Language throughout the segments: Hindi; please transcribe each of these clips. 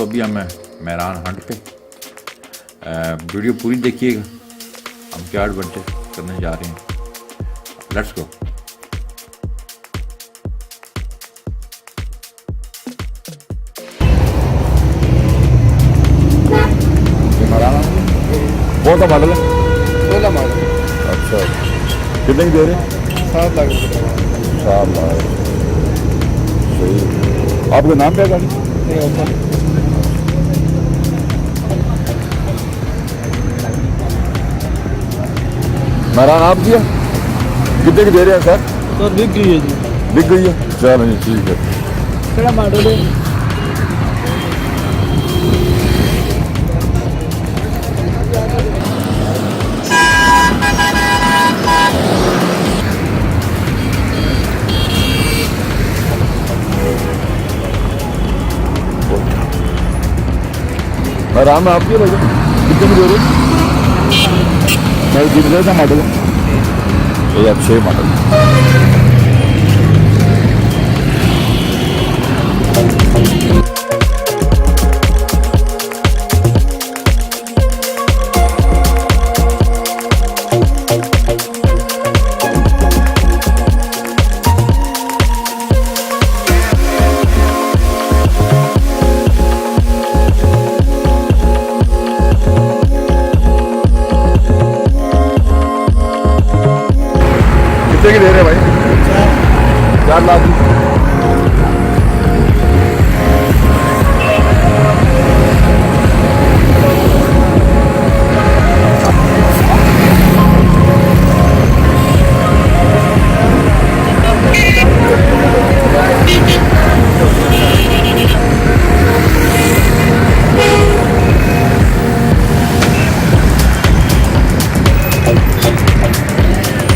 अभी हम मेहरान हंट पे। वीडियो पूरी देखिएगा, हम क्या एडवेंचर करने जा रहे हैं। Let's go. कौन सा मॉडल है? 16 मॉडल। अच्छा, कितने की दे रहे हैं? 7 लाख रुपये। 7 लाख। सही। आपका नाम क्या है गाड़ी? मेहरान आप दिया कितने की दे रहे हैं सर? तो बिक गई है जी। बिक गई है, चलो जी ठीक है। क्या मॉडल है? मेहरान में आपकी भैया कितने की दे रहे हैं? मैं कितने का मॉडल है? ये अच्छे मॉडल। कितने की दे रहे हैं भाई? 4 लाख की।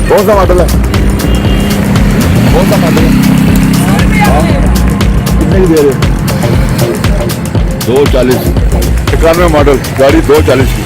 कौन सा मॉडल है? कौन सा मॉडल है? कितने की दे रहे हैं? 240। 91 मॉडल गाड़ी 240 की।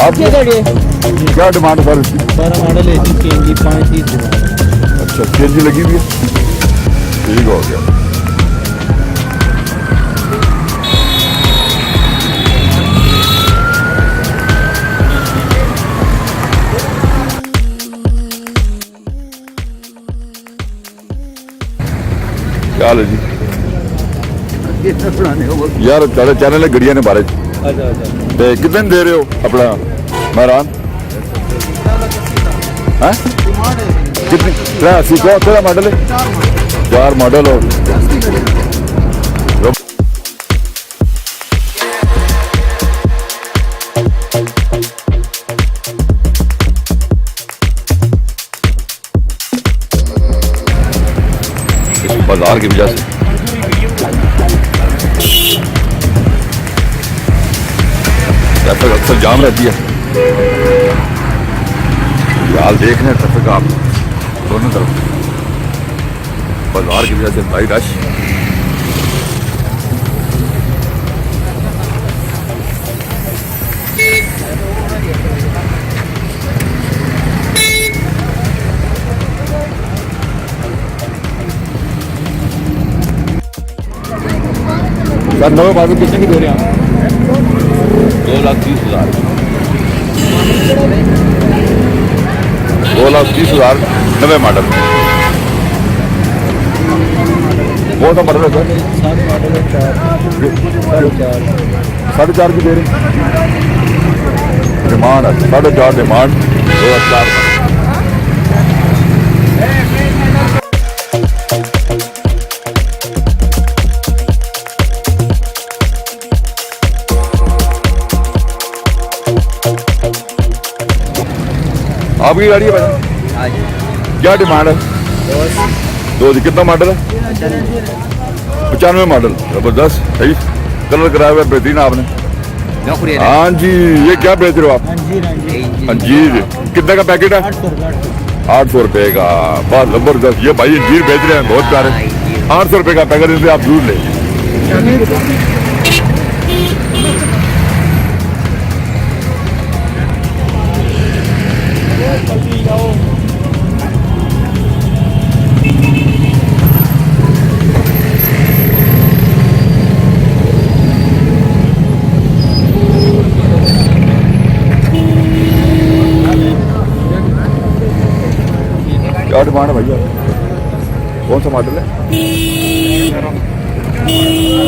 आप क्या डिमांड सर इसकी? 12 मॉडल है जी, CNG 530 डिमांड। अच्छा, CNG लगी हुई है, ठीक हो गया। क्या हाल है जी? यार तेरे चैनल है गड़िया ने बारे। अच्छा। कितने दे रहे हो अपना मेहरान? हैं? कितनी? सीखो तेरा मॉडल है? 4 मॉडल हो। बाजार की वजह से ट्रैफिक अक्सर जाम रहती है। हाल देख रहे हैं ट्रैफिक आप दोनों तरफ, बाजार की वजह से भाई रश। सर नवे मॉडल कितने की दे रहे हैं आप? 2,30,000। 2,30,000 नवे मॉडल। कौन सा मॉडल है सर? 7 मॉडल है 4 4.5 की दे रहे हैं। डिमांड है 4.5 डिमांड 2,004। आपकी गाड़ी है भाई? क्या डिमांड है? 2 कितना मॉडल है? 95 मॉडल। जबरदस्त, सही कलर कराया हुआ बेहतरीन आपने। हाँ जी, ये क्या बेच रहे हो आप? अंजीर कितने का पैकेट है? 800 रुपये का। बहुत जबरदस्त, ये भाई अंजीर बेच रहे हैं बहुत प्यारे। 800 रुपये का पैकेट, इनसे आप दूर ले। क्या डिमांड है भैया? कौन सा मॉडल है?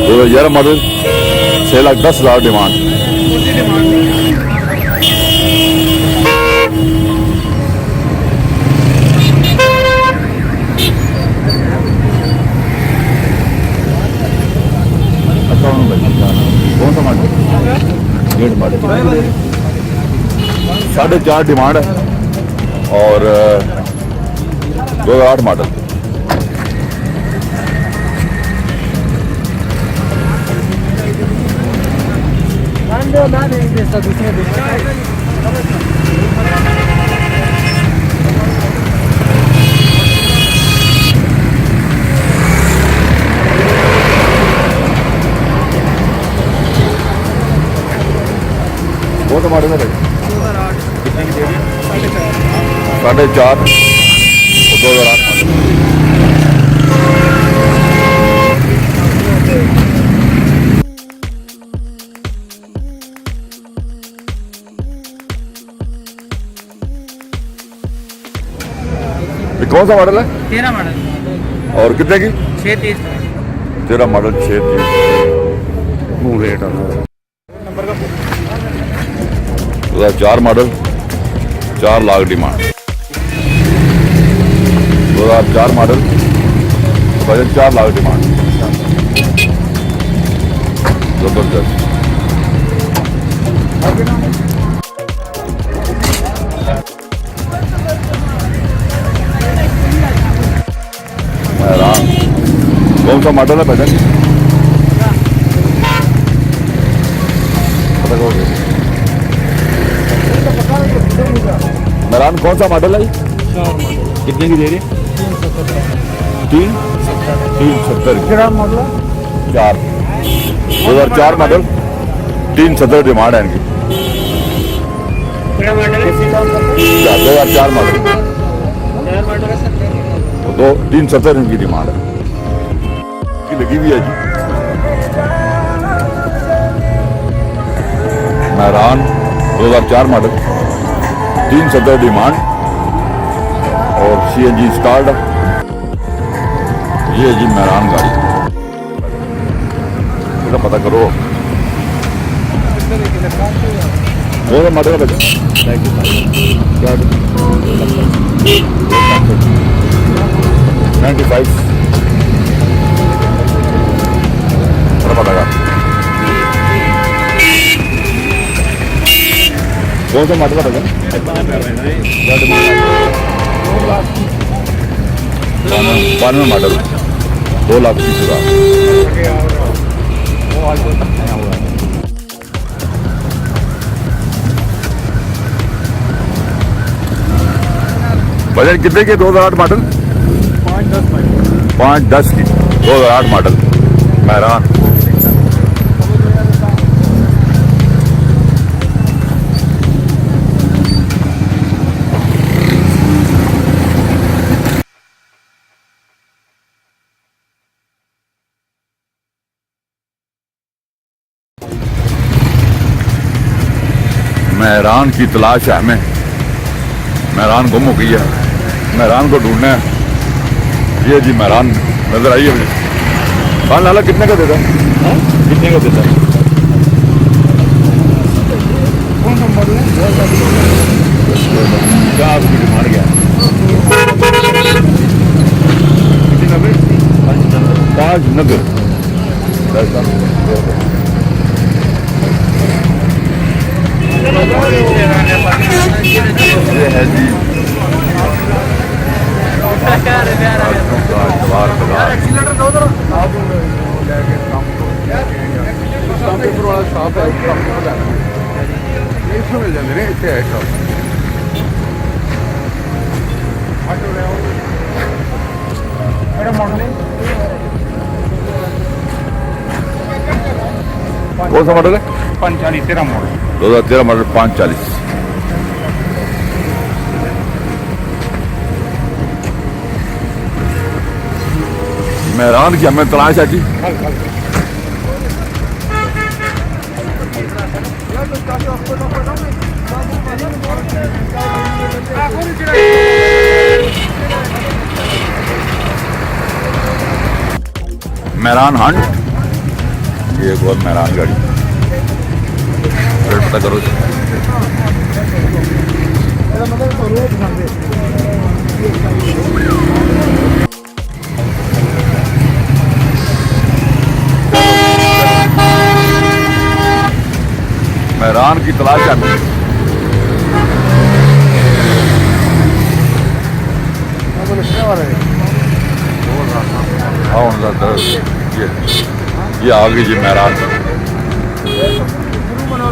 2011 मॉडल, 6,10,000 डिमांड। कौन सा मॉडल? 1.5 मॉडल, 4.5 डिमांड है और 2008 मॉडल। वो तो मॉडल है भाई, कितने की दे रही है? 4.5 और 2008 मॉडल। कौन सा मॉडल है? 13 मॉडल। और कितने की? 630। 13 मॉडल 630 रेट है। 2004 model 4 lakh demand. 2004 model 4 lakh demand. जबरदस्त। मेहरान कौन सा मॉडल है भजन? मेहरान कौन सा मॉडल है? कितने की दे रही? 370 मॉडल 4 2004 मॉडल 370 डिमांड है इनकी। 2004 मॉडल 370 इनकी डिमांड है। लगी हुई है जी। मेहरान 2004 मॉडल 370 डिमांड और CNG स्टार्ट। ये जी मेहरान गाड़ी, इसका पता करो। वो तो मॉडल है 95 पता कर। कौन सा मॉडल है? 92 मॉडल 2,30,000। बजट कितने के 2008 मॉडल? 510 की 2008 मॉडल मेहरान। मेहरान की तलाश है हमें। मेहरान गुम हो गई है, मेहरान को ढूंढना है। ये जी मेहरान नजर आई है मुझे। हाँ लाला कितने का देता है? कितने का देता है? क्या आपकी डिमांड क्या है? 590। ये है जी मिल जाते इतने है शॉप। कौन सा मॉडल है? 540 मॉडल 2013 मॉडल 540। मेहरान की हमें तलाश है जी। मेहरान हंट। ये एक और मेहरान गाड़ी। पता करो मेहरान की तलाश है। ये आ गई जी मेहरान।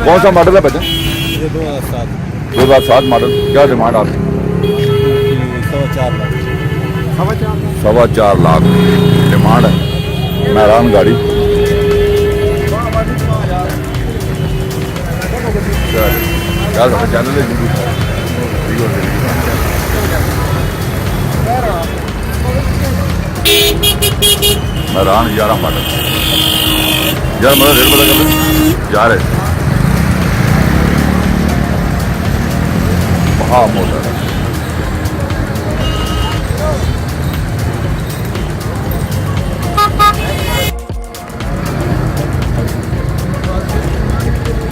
कौन सा मॉडल है बच्चा? ये 2007 2007 मॉडल। क्या डिमांड आपकी? 4.25 लाख डिमांड है। मेहरान गाड़ी। क्या चैनल है? मेहरान 11 मॉडल। यार मेरा रेट पता कर लो यार है। हाँ मोटर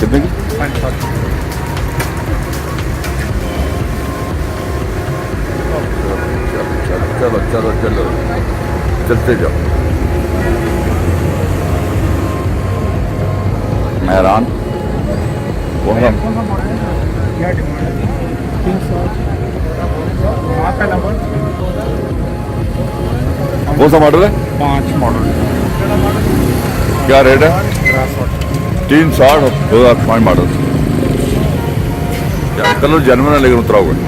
कितने की? 540। चलो चलो चलो चलते जाओ। मेहरान कौन सा? क्या डिमांड है? 360 आपका नंबर? कौन सा मॉडल है? 5 मॉडल। क्या रेट है? 360 2005 मॉडल। कलर जनवन है लेकिन उतरा हुआ है।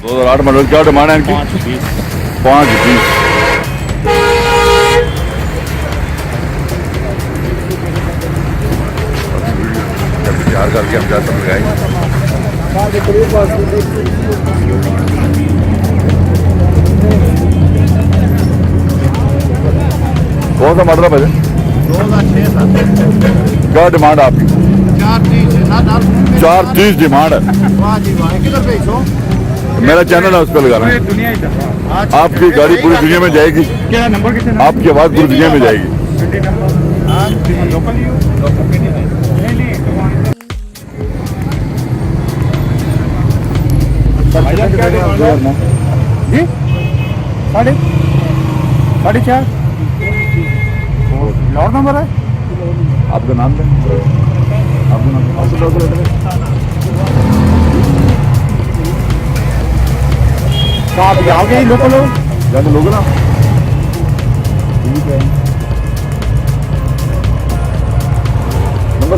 2008 मॉडल। क्या डिमांड है इनकी? 520। तैयार करके हम जाते लगाएंगे। कौन सा मॉडल है भाई? 2006। क्या डिमांड है आपकी? 430 डिमांड है। किधर भेजो? मेरा चैनल है उस पर लगा रहा हूँ। आपकी गाड़ी पूरी दुनिया में जाएगी। क्या नंबर कितने? आपकी आवाज़ पूरी दुनिया में जाएगी। जी 4.5 लॉट नंबर है। आपका नाम क्या? आपका नाम? तो आप जाओगे ही लोकल हो? लोग ना ठीक है।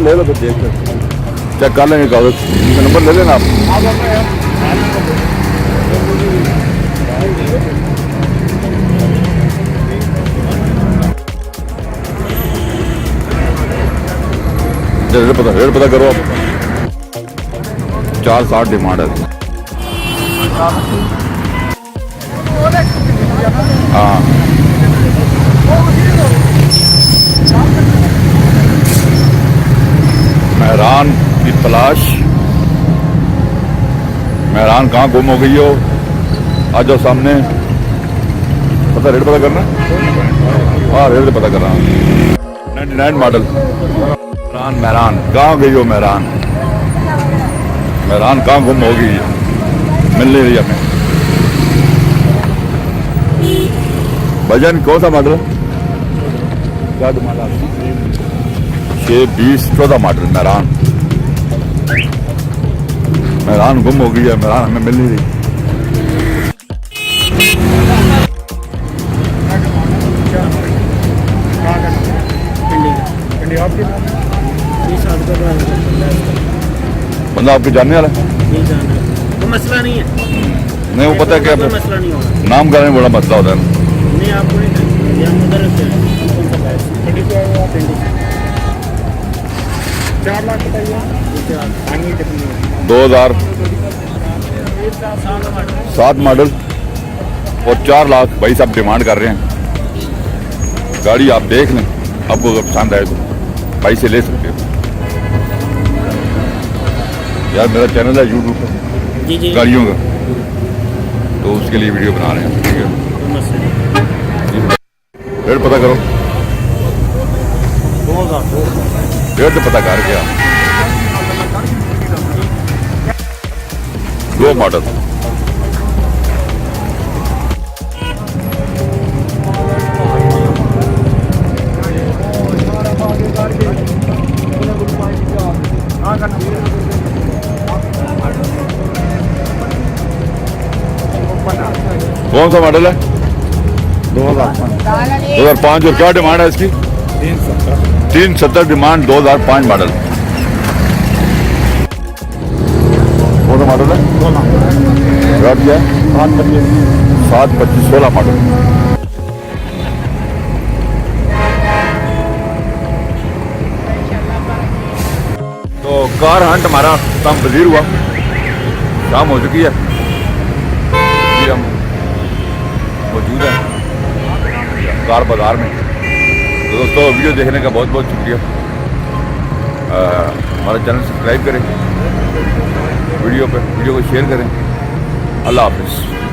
ले लो, फिर देख कर चेक कर लेंगे कागज। नंबर ले लेना आप। रेट पता करो आप। 460 डिमांड है। हाँ मेहरान की तलाश। मेहरान कहाँ गुम हो गई हो? आ जाओ सामने। पता रेट पता करना। हाँ रेट पता करना। 99 मॉडल मेहरान। मेहरान कहाँ गई हो? मेहरान मेहरान कहाँ गुम हो गई? मिल नहीं रही हमें। भजन कौन सा मॉडल? क्या डिमांड आपकी? 6-20-14 मॉडल मेहरान। मेहरान गुम हो गई है। मेहरान हमें मिल नहीं रही। बंदा आपके जानने वाला है? वो मसला नहीं है। नहीं वो पता है क्या? मसला नहीं होगा। नाम का नहीं बड़ा मसला होता है। नहीं आपको नहीं चाहिए, हम उधर रखते हैं। 4 लाख बताइए। 2007 मॉडल और 4 लाख भाई साहब डिमांड कर रहे हैं। गाड़ी आप देख लें, आपको अगर पसंद आए तो भाई से ले सकते हो। यार मेरा चैनल है यूट्यूब पर जी जी गाड़ियों का, तो उसके लिए वीडियो बना रहे हैं। ठीक है रेट पता करो। 2000 रेट तो पता कर गया। 2 मॉडल कौन सा मॉडल है? 2005 और क्या डिमांड है इसकी? 370 डिमांड। 2005 मॉडल। कौन सा मॉडल है? 7-25-16 मॉडल। तो कार हंट हमारा काम वजीर हुआ, शाम हो चुकी है। हम मौजूद है कार बाजार में। तो दोस्तों वीडियो देखने का बहुत बहुत शुक्रिया। हमारा चैनल सब्सक्राइब करें, वीडियो को शेयर करें। अल्लाह हाफिज़।